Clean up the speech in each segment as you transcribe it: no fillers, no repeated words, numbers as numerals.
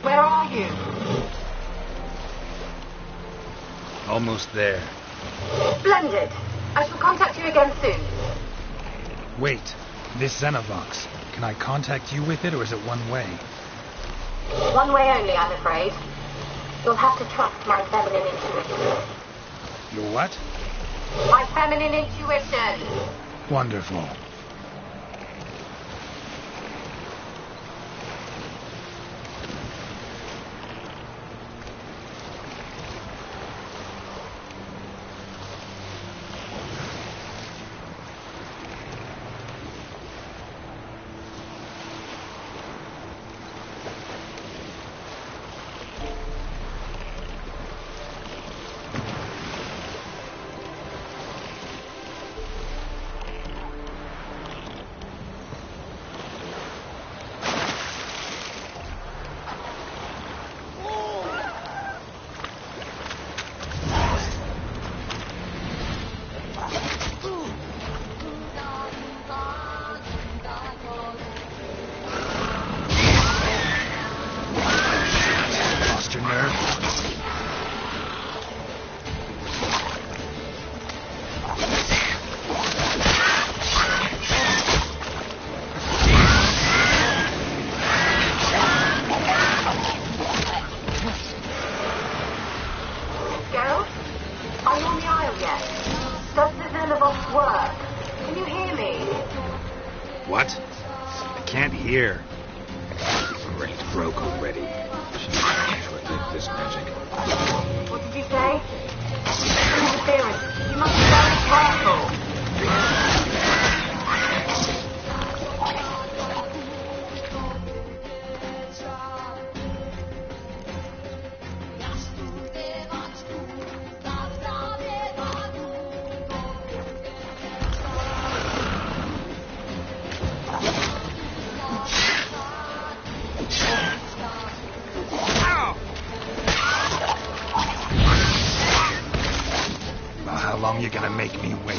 Where are you? Almost there. Splendid. I shall contact you again soon. Wait, this Xenovox. Can I contact you with it, or is it one way? One way only, I'm afraid. You'll have to trust my feminine intuition. Your what? My feminine intuition. Wonderful. What? I can't hear. Great, broke already. She short-lived this magic. What did you say? Interference. You must be very careful. How long you gonna make me wait?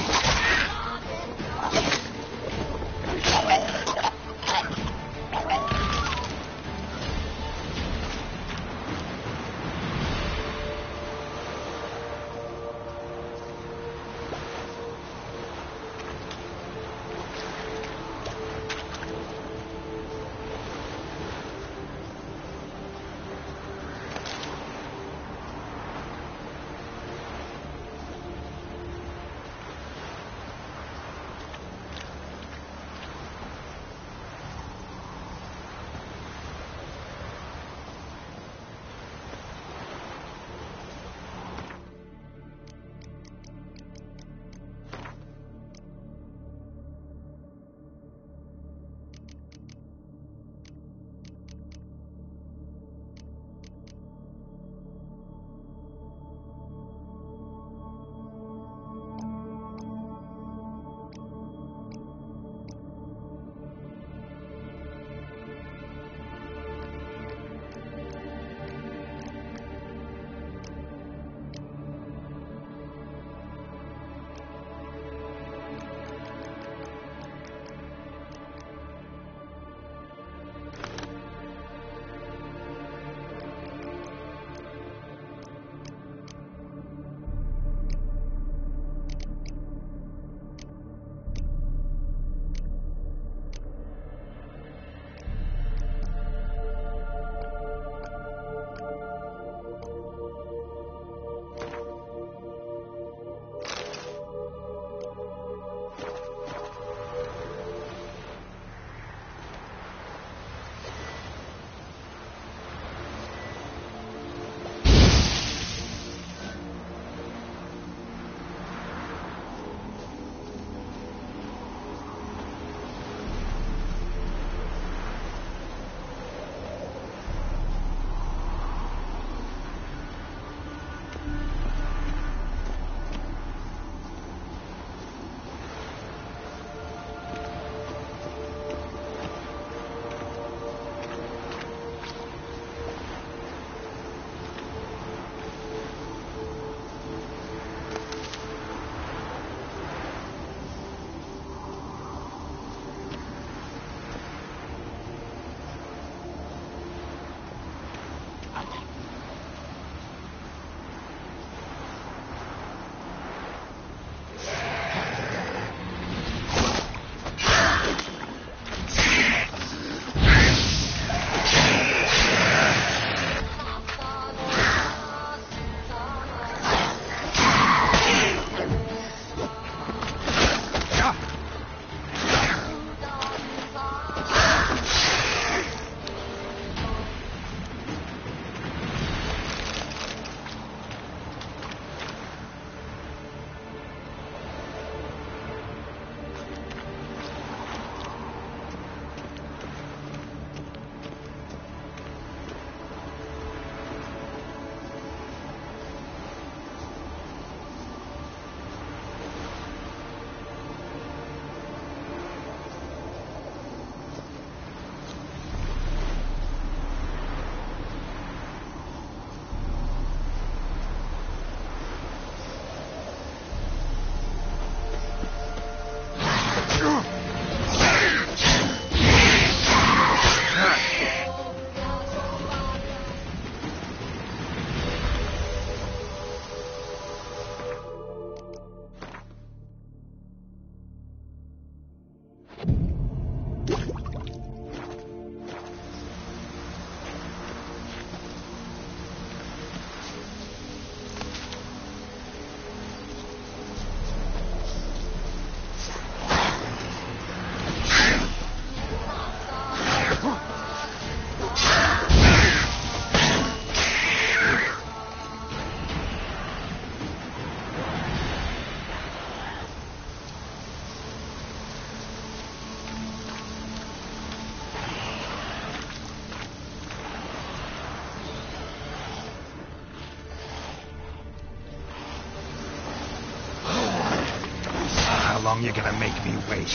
long you gonna make me wait?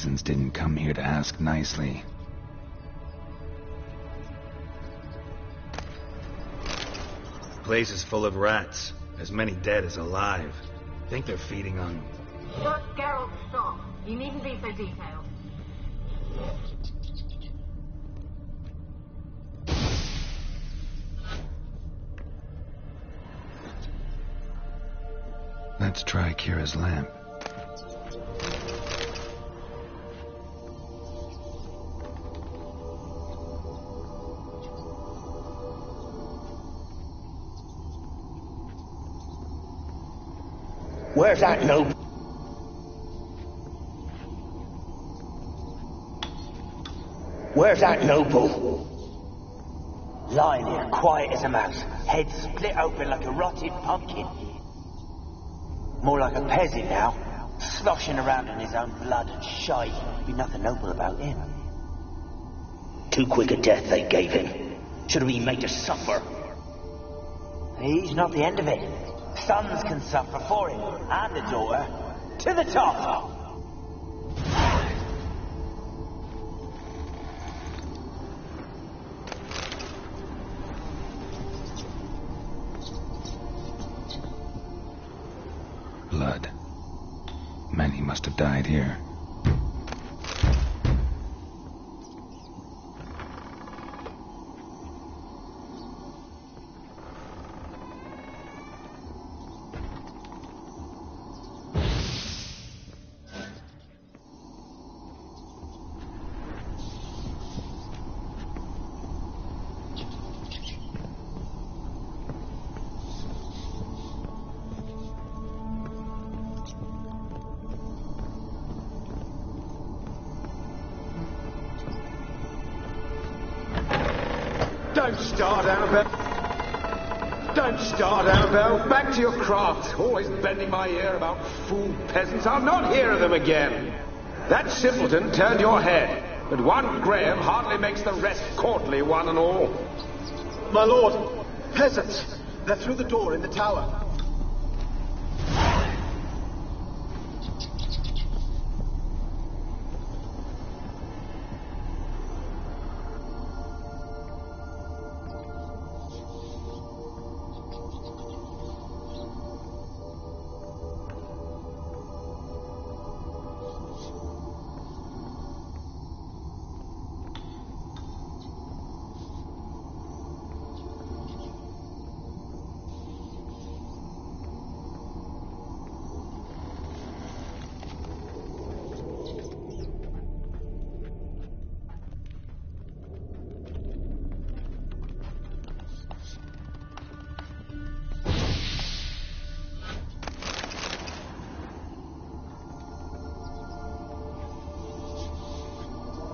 Peasants didn't come here to ask nicely. Place is full of rats. As many dead as alive. Think they're feeding on... Just Geralt, stop. You needn't be so detailed. Let's try Kira's lamp. Where's that noble? Where's that noble? Lying here, quiet as a mouse, head split open like a rotted pumpkin. More like a peasant now, sloshing around in his own blood and shite. Be nothing noble about him. Too quick a death they gave him. Should have been made to suffer. He's not the end of it. Sons can suffer for him, and a daughter. To the top! Blood. Many must have died here. Don't start, Anabelle. Don't start, Anabelle. Back to your craft. Always bending my ear about fool peasants. I'll not hear of them again. That simpleton turned your head, but one Graham hardly makes the rest courtly, one and all. My lord, peasants. They're through the door in the tower.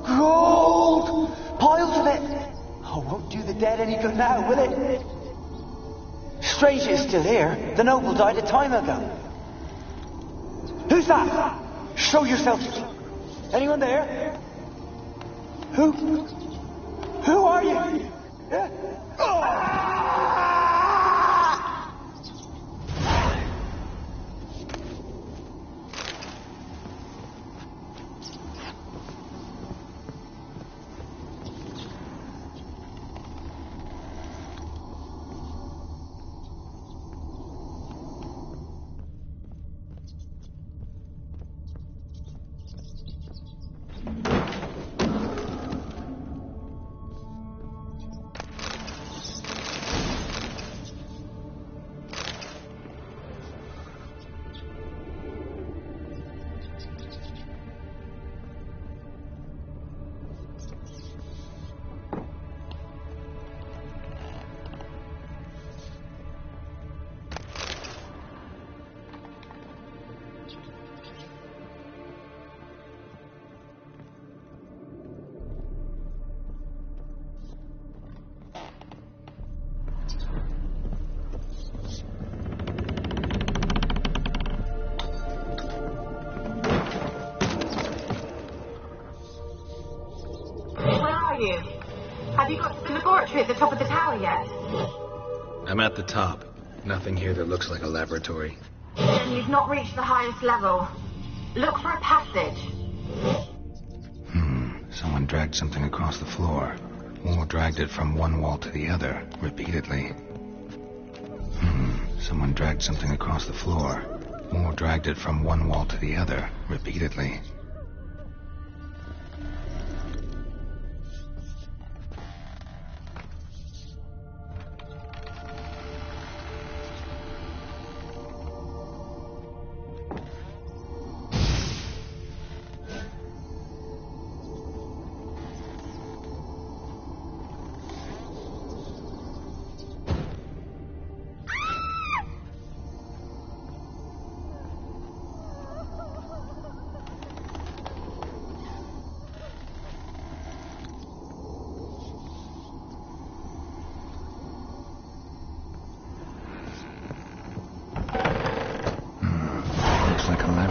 Gold! Piles of it! Oh, won't do the dead any good now, will it? Strange it's still here. The noble died a time ago. Who's that? Show yourself. Anyone there? Who are you? Yeah? You? Have you got to the laboratory at the top of the tower yet? I'm at the top. Nothing here that looks like a laboratory. Then you've not reached the highest level. Look for a passage. Someone dragged something across the floor. Or dragged it from one wall to the other, repeatedly. Someone dragged something across the floor. Or dragged it from one wall to the other, repeatedly.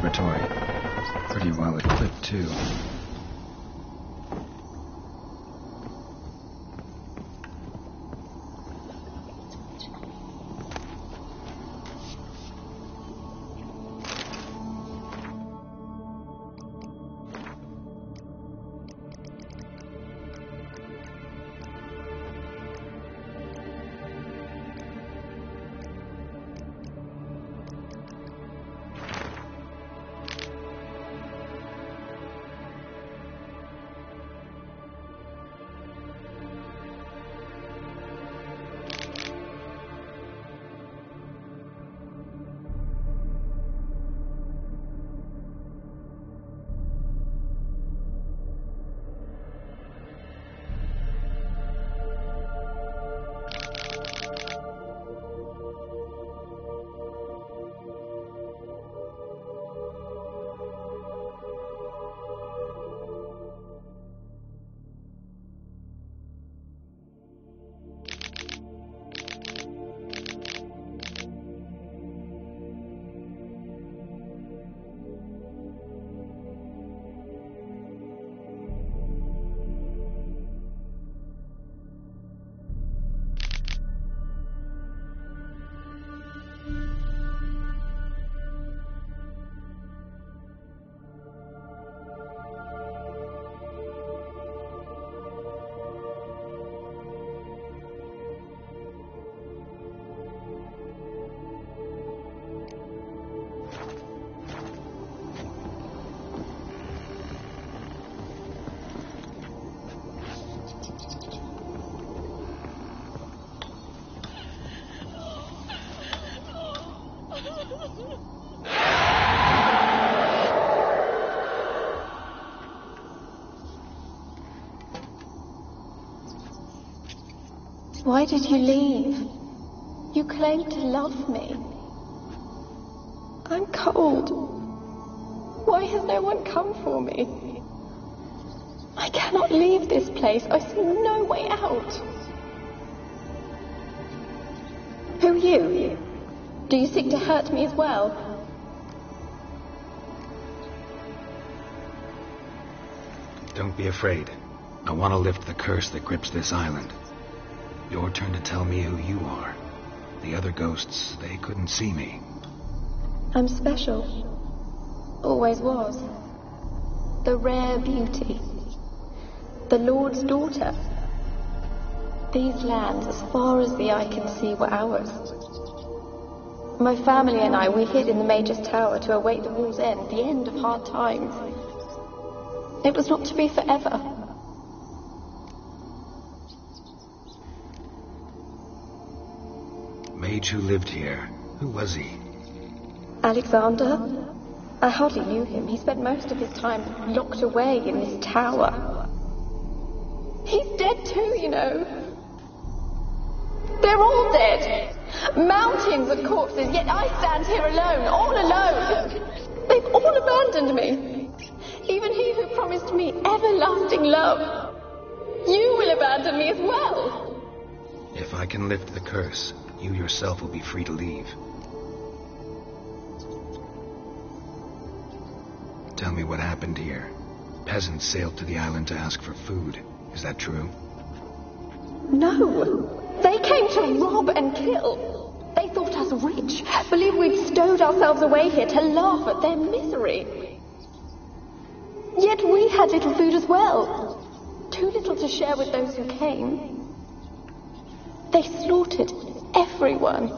laboratory. Pretty well equipped, too. Why did you leave? You claimed to love me. I'm cold. Why has no one come for me? I cannot leave this place. I see no way out. Who are you? Do you seek to hurt me as well? Don't be afraid. I want to lift the curse that grips this island. Your turn to tell me who you are. The other ghosts, they couldn't see me. I'm special. Always was. The rare beauty. The Lord's daughter. These lands, as far as the eye can see, were ours. My family and I, we hid in the Major's tower to await the war's end, the end of hard times. It was not to be forever. Mage who lived here. Who was he? Alexander? I hardly knew him. He spent most of his time locked away in this tower. He's dead too, you know. They're all dead. Mountains of corpses, yet I stand here alone, all alone. They've all abandoned me. Even he who promised me everlasting love. You will abandon me as well. If I can lift the curse, you yourself will be free to leave. Tell me what happened here. Peasants sailed to the island to ask for food. Is that true? No. They came to rob and kill. They thought us rich, believed we'd stowed ourselves away here to laugh at their misery. Yet we had little food as well. Too little to share with those who came. They slaughtered everyone.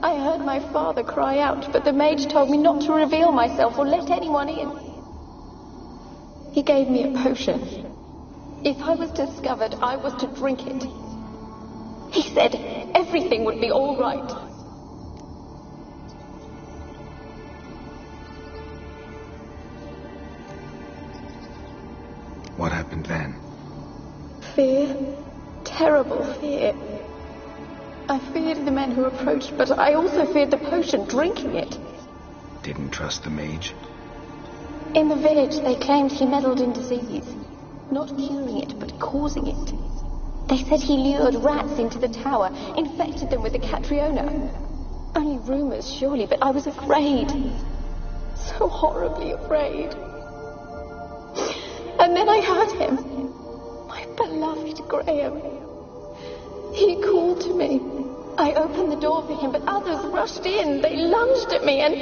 I heard my father cry out, but the mage told me not to reveal myself or let anyone in. He gave me a potion. If I was discovered, I was to drink it. He said everything would be all right. What happened then? Fear. Terrible fear. I feared the men who approached, but I also feared the potion, drinking it. Didn't trust the mage? In the village, they claimed he meddled in disease. Not curing it, but causing it. They said he lured rats into the tower, infected them with the Catriona. Only rumors, surely, but I was afraid. So so horribly afraid. And then I heard him, my beloved Graham. He called to me. I opened the door for him, but others rushed in. They lunged at me and...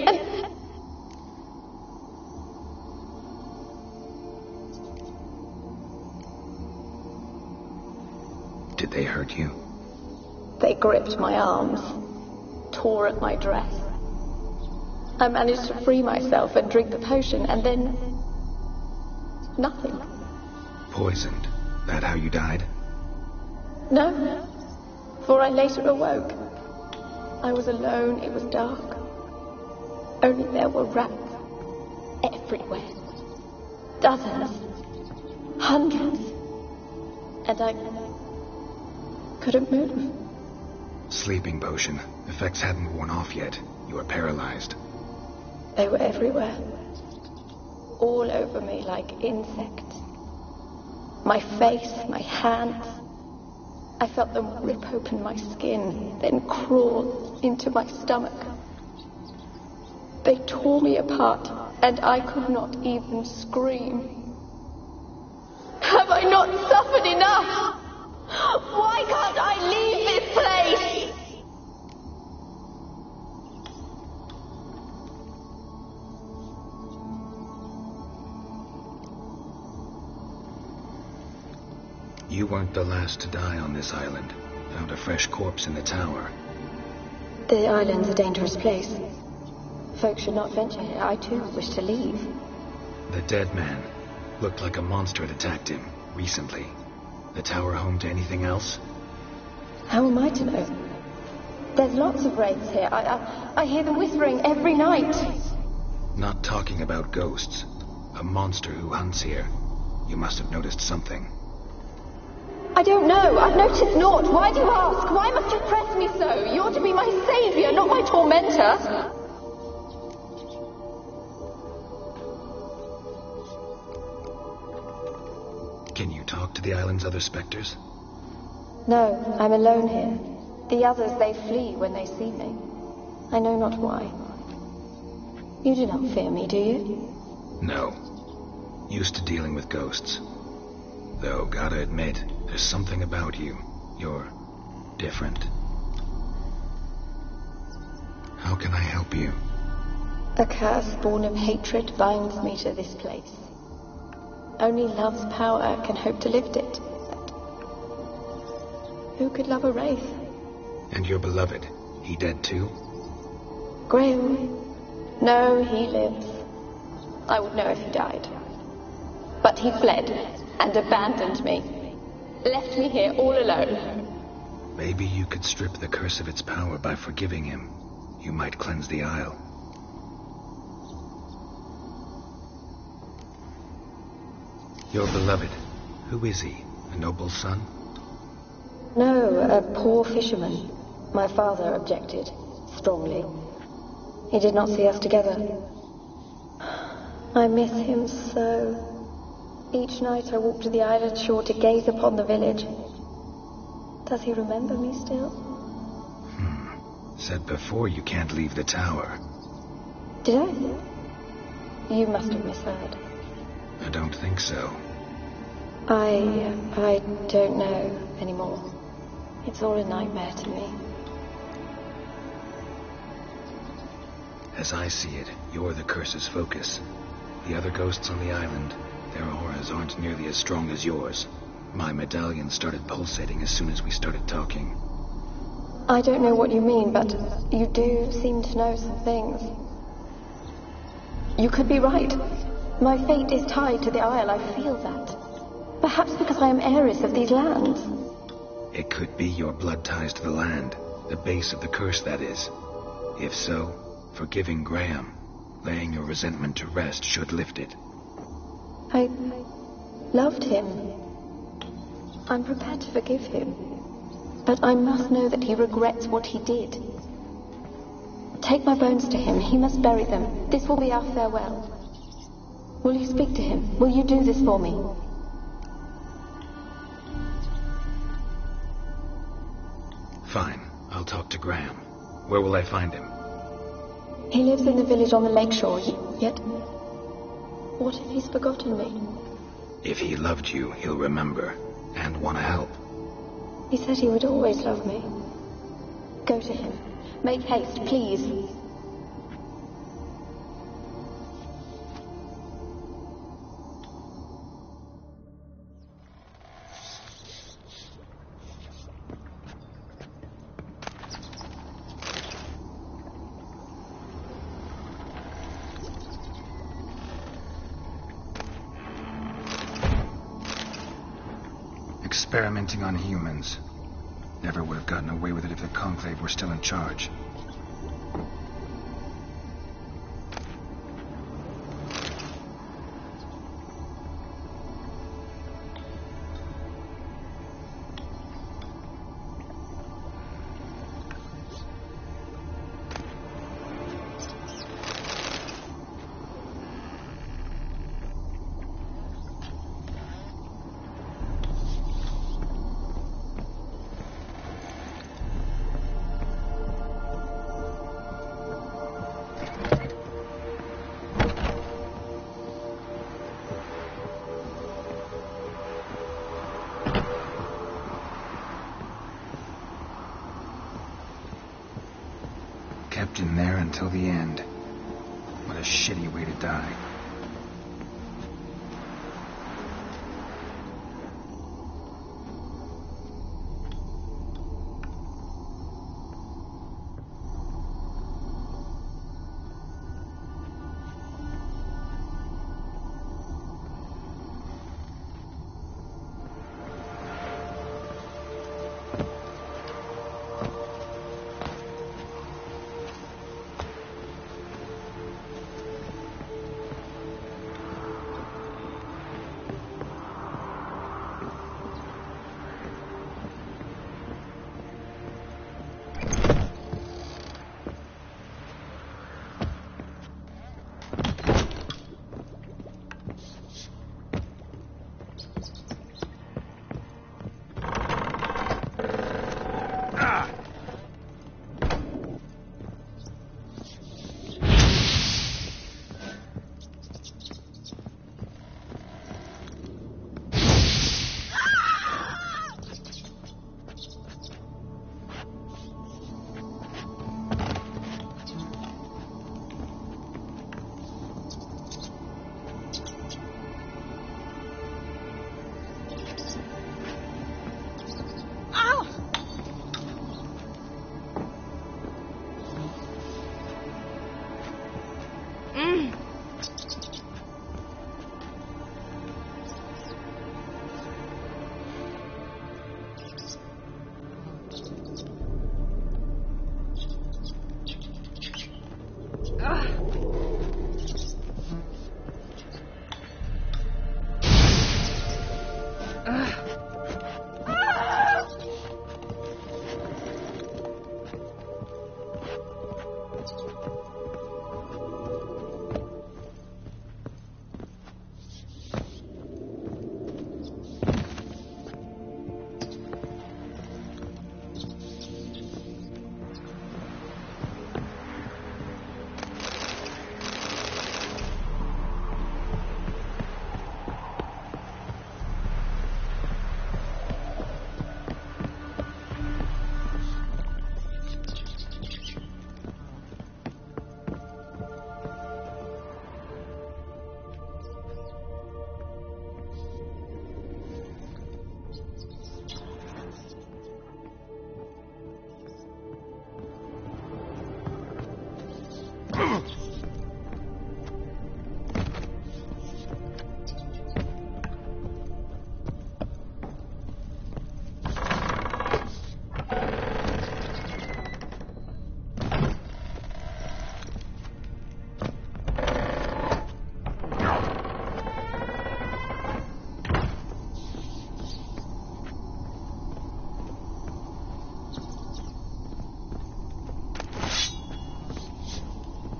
Did they hurt you? They gripped my arms, tore at my dress. I managed to free myself and drink the potion, and then... nothing. Poisoned? That how you died? No, for I later awoke. I was alone, it was dark. Only there were rats everywhere. Dozens. Hundreds. And I couldn't move. Sleeping potion. Effects hadn't worn off yet. You were paralyzed. They were everywhere. All over me like insects. My face, my hands. I felt them rip open my skin, then crawl into my stomach. They tore me apart, and I could not even scream. Have I not suffered enough? Why can't I leave this place? You weren't the last to die on this island. Found a fresh corpse in the tower. The island's a dangerous place. Folks should not venture here. I too wish to leave. The dead man. Looked like a monster had attacked him, recently. The tower home to anything else? How am I to know? There's lots of wraiths here. I hear them whispering every night. Not talking about ghosts. A monster who hunts here. You must have noticed something. I don't know. I've noticed naught. Why do you ask? Why must you press me so? You're to be my savior, not my tormentor. Can you talk to the island's other specters? No, I'm alone here. The others, they flee when they see me. I know not why. You do not fear me, do you? No. Used to dealing with ghosts. Though, gotta admit, there's something about you. You're different. How can I help you? A curse born of hatred binds me to this place. Only love's power can hope to lift it. But who could love a wraith? And your beloved, he dead too? Graham? No, he lives. I would know if he died. But he fled and abandoned me. Left me here all alone. Maybe you could strip the curse of its power by forgiving him. You might cleanse the isle. Your beloved, who is he? A noble son? No, a poor fisherman. My father objected, strongly. He did not see us together. I miss him so. Each night I walk to the island shore to gaze upon the village. Does he remember me still? Said before you can't leave the tower. Did I? You must have misheard. I don't think so. I don't know anymore. It's all a nightmare to me. As I see it, you're the curse's focus. The other ghosts on the island, their auras aren't nearly as strong as yours. My medallion started pulsating as soon as we started talking. I don't know what you mean, but you do seem to know some things. You could be right. My fate is tied to the isle, I feel that. Perhaps because I am heiress of these lands. It could be your blood ties to the land, the base of the curse, that is. If so, forgiving Graham, laying your resentment to rest should lift it. I loved him. I'm prepared to forgive him. But I must know that he regrets what he did. Take my bones to him. He must bury them. This will be our farewell. Will you speak to him? Will you do this for me? Fine. I'll talk to Graham. Where will I find him? He lives in the village on the lakeshore, yet... What if he's forgotten me? If he loved you, he'll remember, and want to help. He said he would always love me. Go to him. Make haste, please. Experimenting on humans. Never would have gotten away with it if the Conclave were still in charge. Kept in there until the end. What a shitty way to die.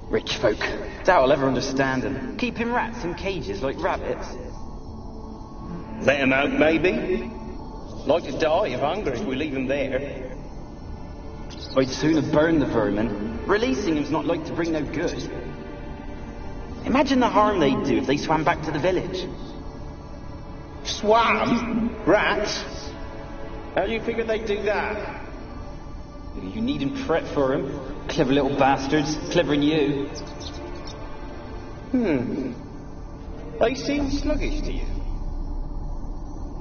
Rich folk. Doubt I'll ever understand them. Keeping rats in cages like rabbits. Let them out, maybe? Like to die of hunger if we leave them there. I'd sooner burn the vermin Releasing him's not like to bring no good. Imagine the harm they'd do if they swam back to the village. Swam? Rats? How do you figure they'd do that? You needn't fret for him. Clever little bastards. Clever than you. They seem sluggish to you.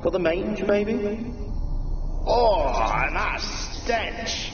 Got the mange, maybe? Oh, that stench!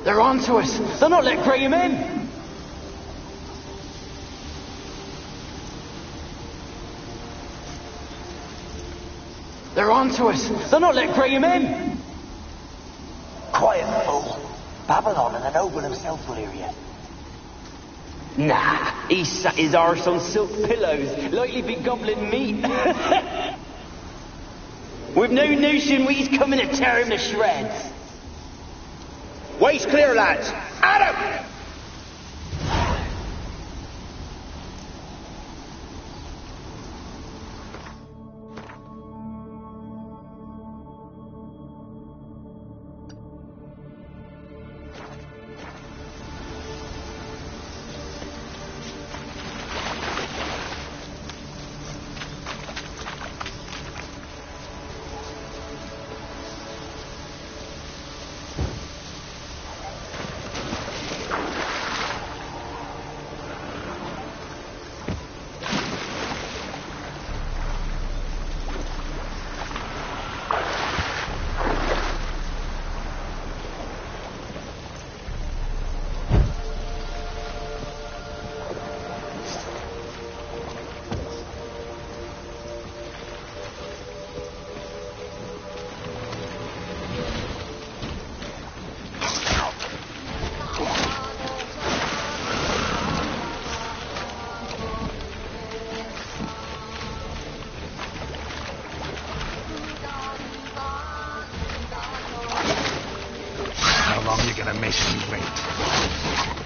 They're onto us. They'll not let Graham in. They're onto us. They'll not let Graham in. Quiet, fool. Babylon and the noble himself will hear you. Nah, he sat his arse on silk pillows, like he'd be gobbling meat. With no notion we's coming to tear him to shreds. Way's clear, lads. Adam! Gonna make me wait.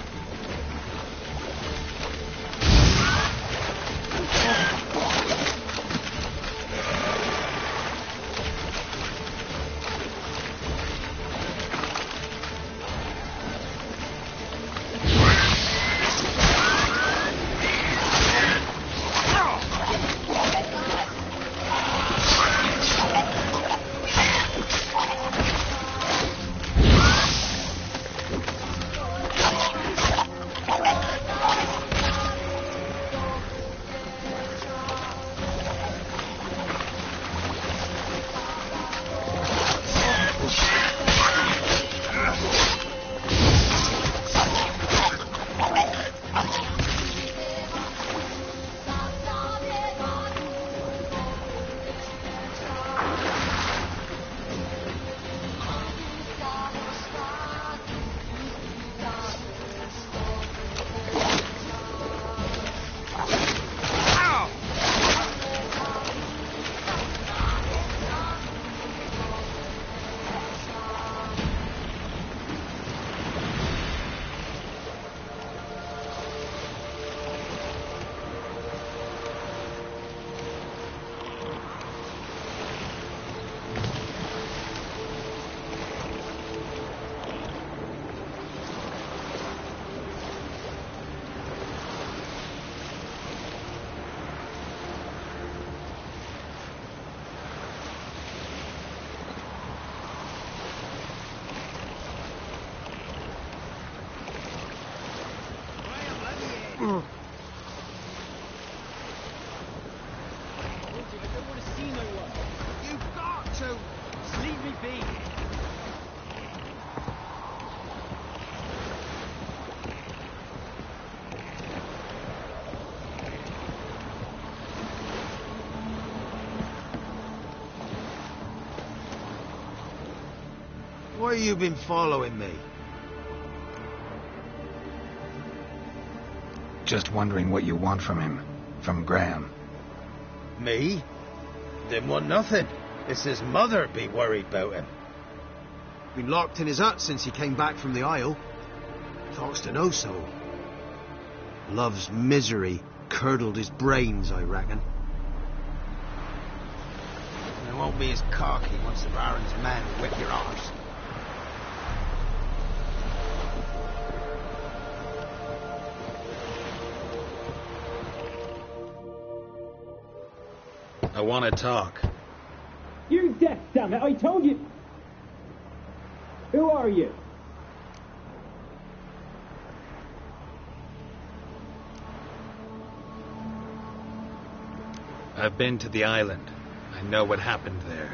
Why you been following me? Just wondering what you want from him. From Graham. Me? Didn't want nothing. It's his mother be worried about him. Been locked in his hut since he came back from the Isle. Talks to no soul. Love's misery curdled his brains, I reckon. And it won't be as cocky once the Baron's men whip your arse. I want to talk. You're deaf, damn it! I told you. Who are you? I've been to the island. I know what happened there.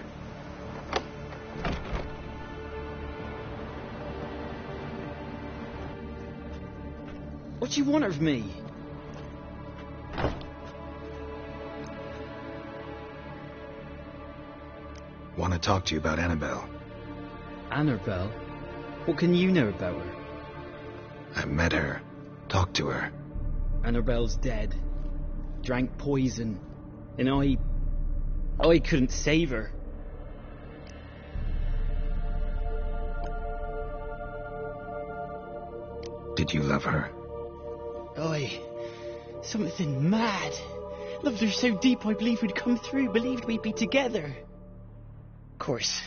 What do you want of me? Want to talk to you about Anabelle. Anabelle? What can you know about her? I met her. Talked to her. Annabelle's dead. Drank poison. And I couldn't save her. Did you love her? Something mad. Loved her so deep I believed we'd come through, believed we'd be together. Of course,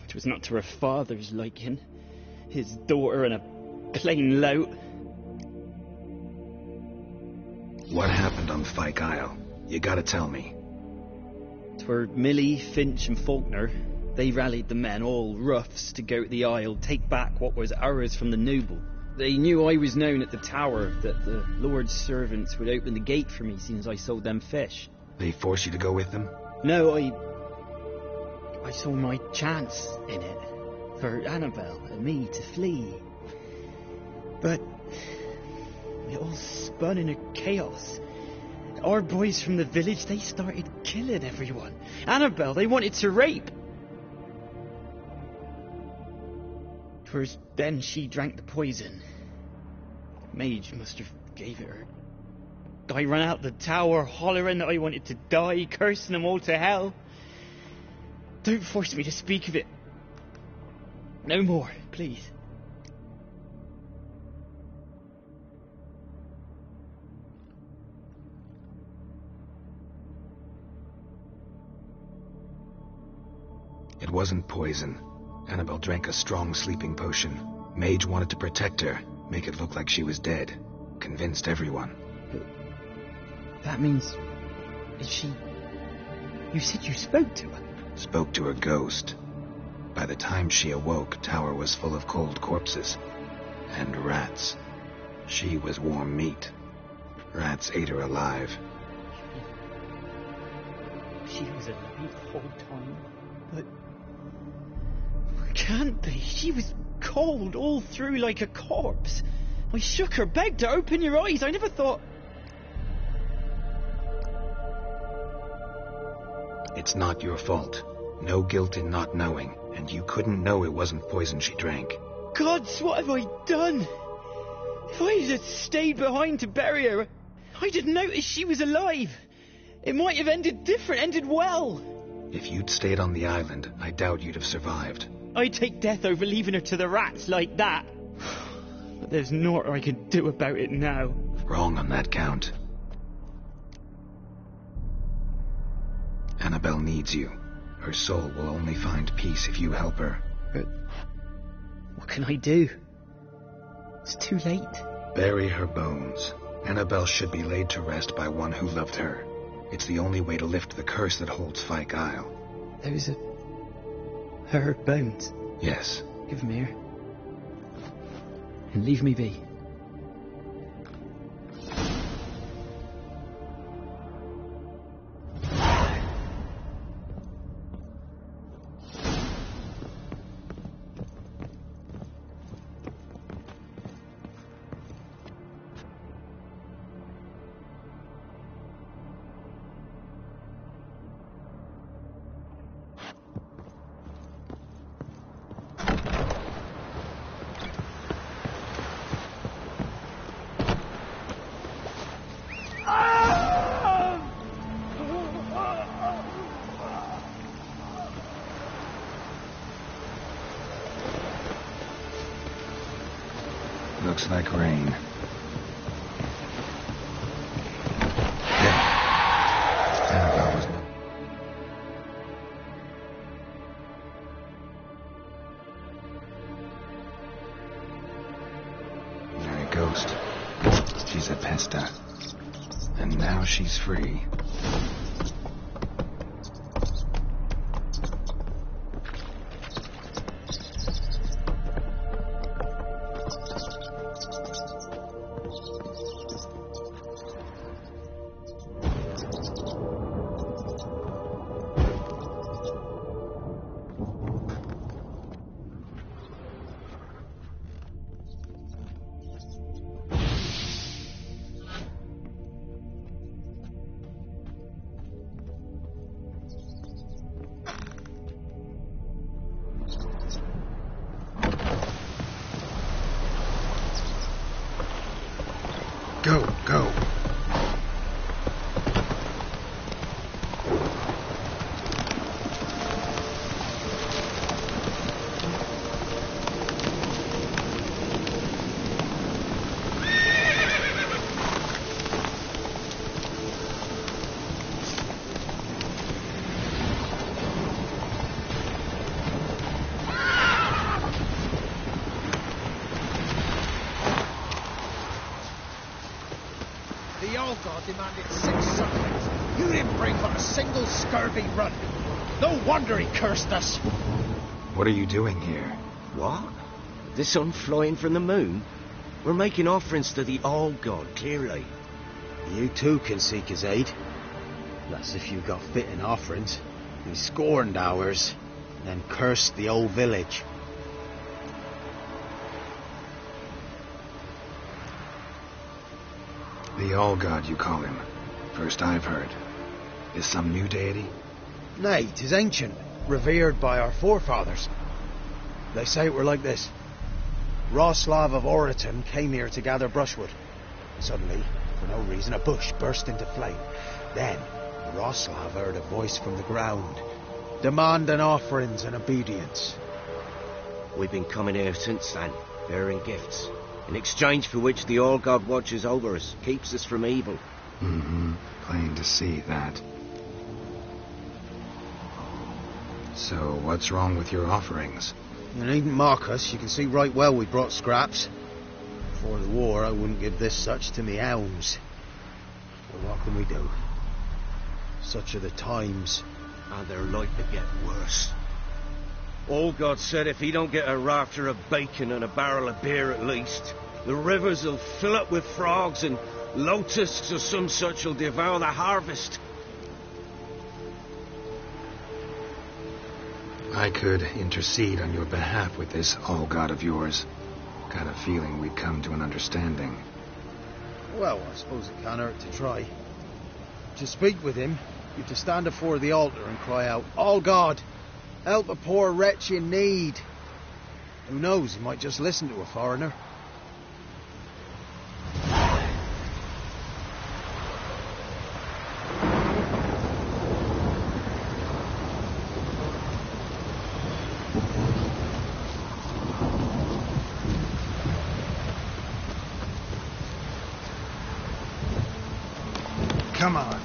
it was not to her father's liking. His daughter and a plain lout. What happened on Fyke Isle? You gotta tell me. 'Twere Millie, Finch and Faulkner. They rallied the men, all roughs, to go to the Isle, take back what was ours from the noble. They knew I was known at the tower, that the Lord's servants would open the gate for me since I sold them fish. They forced you to go with them? No, I saw my chance in it, for Anabelle and me to flee. But it all spun in a chaos. Our boys from the village, they started killing everyone. Anabelle, they wanted to rape. 'Twas then she drank the poison. Mage must have gave it her. I ran out the tower hollering that I wanted to die, cursing them all to hell. Don't force me to speak of it. No more, please. It wasn't poison. Anabelle drank a strong sleeping potion. Mage wanted to protect her, make it look like she was dead. Convinced everyone. But that means... Is she... You said you spoke to her? Spoke to her ghost. By the time she awoke, Tower was full of cold corpses. And rats. She was warm meat. Rats ate her alive. She was alive the whole time, but... Can't be. She was cold all through like a corpse. I shook her, begged her, open your eyes. I never thought... It's not your fault. No guilt in not knowing, and you couldn't know it wasn't poison she drank. Gods, what have I done? If I had stayed behind to bury her, I didn't notice she was alive. It might have ended different, ended well. If you'd stayed on the island, I doubt you'd have survived. I'd take death over leaving her to the rats like that. But there's naught I can do about it now. Wrong on that count. Anabelle needs you. Her soul will only find peace if you help her. But what can I do? It's too late. Bury her bones. Anabelle should be laid to rest by one who loved her. It's the only way to lift the curse that holds Fyke Isle. Those are... her bones? Yes. Give them here. And leave me be. Looks like rain. Anabelle was... Very ghost. She's a pesta. And now she's free. God demanded 6 sucklings. You didn't bring but a single scurvy run. No wonder he cursed us. What are you doing here? What? The sun flying from the moon? We're making offerings to the All-God, clearly. You too can seek his aid. That's if you got fitting offerings. He scorned ours, then cursed the old village. The All-God, you call him. First I've heard. Is some new deity? Nay, 'tis ancient, revered by our forefathers. They say it were like this. Roslav of Oriton came here to gather brushwood. Suddenly, for no reason, a bush burst into flame. Then, Roslav heard a voice from the ground, demanding offerings and obedience. We've been coming here since then, bearing gifts, in exchange for which the All-God watches over us, keeps us from evil. Mm-hmm. Plain to see that. So, what's wrong with your offerings? You needn't mock us. You can see right well we brought scraps. Before the war, I wouldn't give this such to me hounds. But what can we do? Such are the times. And they're like to get worse. All-God said if he don't get a rafter of bacon and a barrel of beer at least, the rivers will fill up with frogs and locusts or some such will devour the harvest. I could intercede on your behalf with this All-God of yours. Got a feeling we'd come to an understanding. Well, I suppose it can't hurt to try. To speak with him, you've to stand before the altar and cry out, All-God, help a poor wretch in need. Who knows, he might just listen to a foreigner. Come on.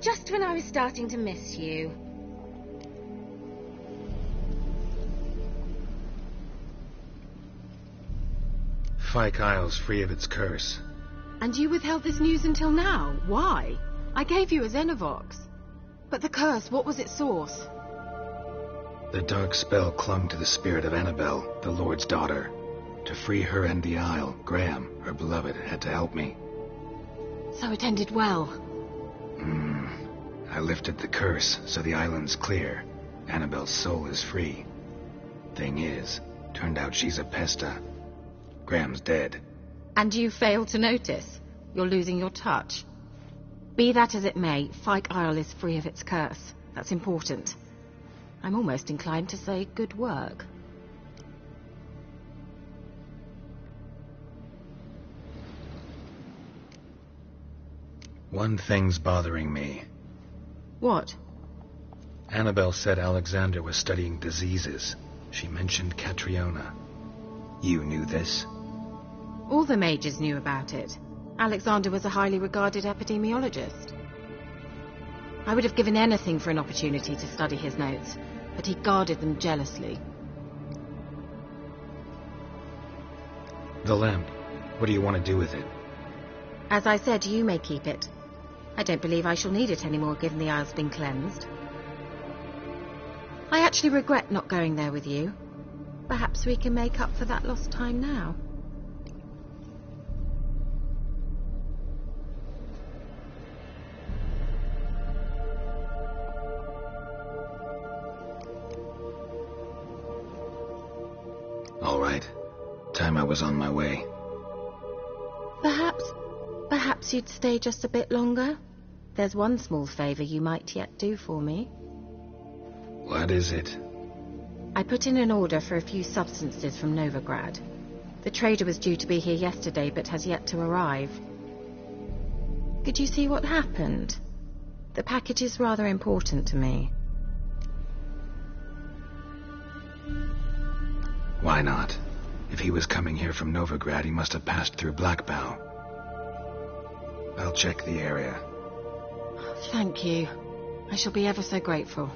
Just when I was starting to miss you. Fyke Isle's free of its curse. And you withheld this news until now? Why? I gave you a Xenovox. But the curse, what was its source? The dark spell clung to the spirit of Anabelle, the Lord's daughter. To free her and the Isle, Graham, her beloved, had to help me. So it ended well. I lifted the curse, so the island's clear. Annabelle's soul is free. Thing is, turned out she's a pesta. Graham's dead. And you failed to notice? You're losing your touch. Be that as it may, Fyke Isle is free of its curse. That's important. I'm almost inclined to say good work. One thing's bothering me. What? Anabelle said Alexander was studying diseases. She mentioned Catriona. You knew this? All the mages knew about it. Alexander was a highly regarded epidemiologist. I would have given anything for an opportunity to study his notes, but he guarded them jealously. The lamp. What do you want to do with it? As I said, you may keep it. I don't believe I shall need it anymore, given the Isle's been cleansed. I actually regret not going there with you. Perhaps we can make up for that lost time now. All right. Time I was on my way. Perhaps you'd stay just a bit longer? There's one small favor you might yet do for me. What is it? I put in an order for a few substances from Novigrad. The trader was due to be here yesterday, but has yet to arrive. Could you see what happened? The package is rather important to me. Why not? If he was coming here from Novigrad, he must have passed through Blackbow. I'll check the area. Thank you. I shall be ever so grateful.